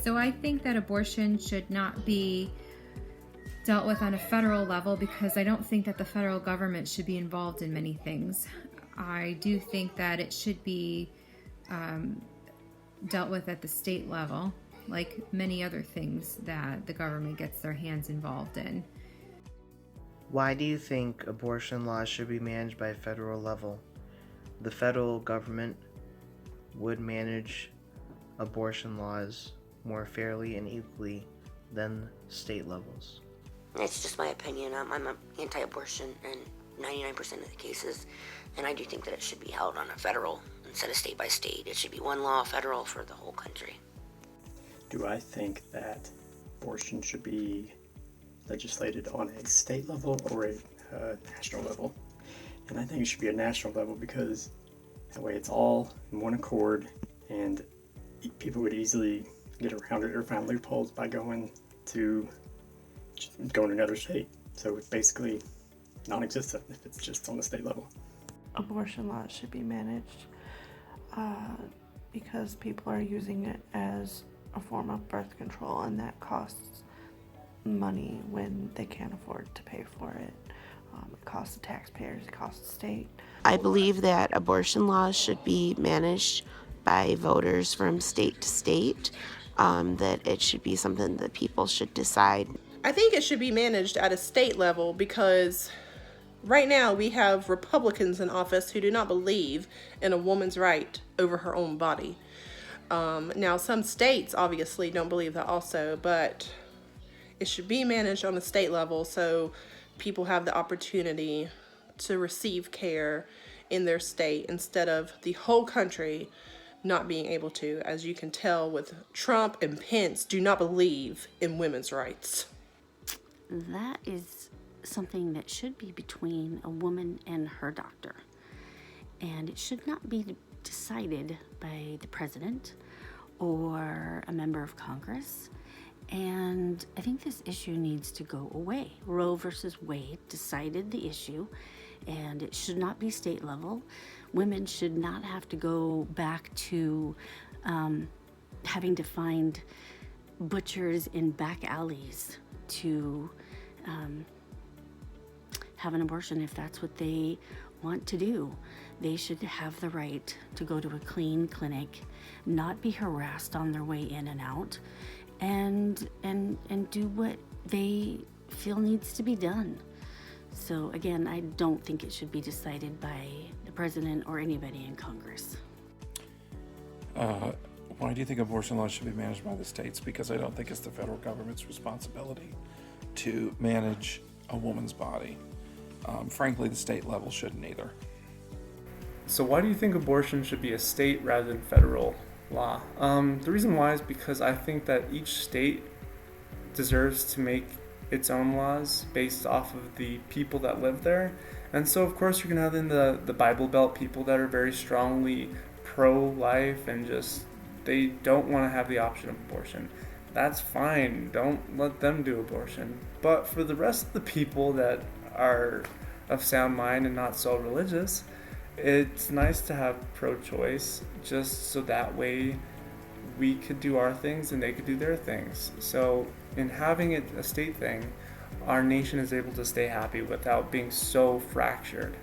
So I think that abortion should not be dealt with on a federal level because I don't think that the federal government should be involved in many things. I do think that it should be dealt with at the state level, like many other things that the government gets their hands involved in. Why do you think abortion laws should be managed by a federal level? The federal government would manage abortion laws more fairly and equally than state levels. It's just my opinion. I'm anti-abortion in 99% of the cases, and I do think that it should be held on a federal instead of state by state. It should be one law, federal, for the whole country. Do I think that abortion should be legislated on a state level or a national level? And I think it should be a national level because that way it's all in one accord and people would easily get around it or find loopholes by going to another state. So it's basically non-existent if it's just on the state level. Abortion laws should be managed because people are using it as a form of birth control, and that costs money when they can't afford to pay for it. It costs the taxpayers, it costs the state. I believe that abortion laws should be managed by voters from state to state, that it should be something that people should decide. I think it should be managed at a state level because right now we have Republicans in office who do not believe in a woman's right over her own body. Now, some states obviously don't believe that also, but it should be managed on a state level so people have the opportunity to receive care in their state instead of the whole country not being able to. As you can tell with Trump and Pence, do not believe in women's rights. That is something that should be between a woman and her doctor. And it should not be decided by the president or a member of Congress. And I think this issue needs to go away. Roe versus Wade decided the issue, and it should not be state level. Women should not have to go back to having to find butchers in back alleys to have an abortion if that's what they want to do. They should have the right to go to a clean clinic, not be harassed on their way in and out, and do what they feel needs to be done. So again, I don't think it should be decided by the president or anybody in Congress. Why do you think abortion laws should be managed by the states? Because I don't think it's the federal government's responsibility to manage a woman's body. Frankly, the state level shouldn't either. So why do you think abortion should be a state rather than federal law? The reason why is because I think that each state deserves to make its own laws based off of the people that live there. And so of course you're going to have in the Bible Belt people that are very strongly pro-life and just they don't want to have the option of abortion. That's fine. Don't let them do abortion. But for the rest of the people that are of sound mind and not so religious, it's nice to have pro-choice just so that way we could do our things and they could do their things. So in having it a state thing, our nation is able to stay happy without being so fractured.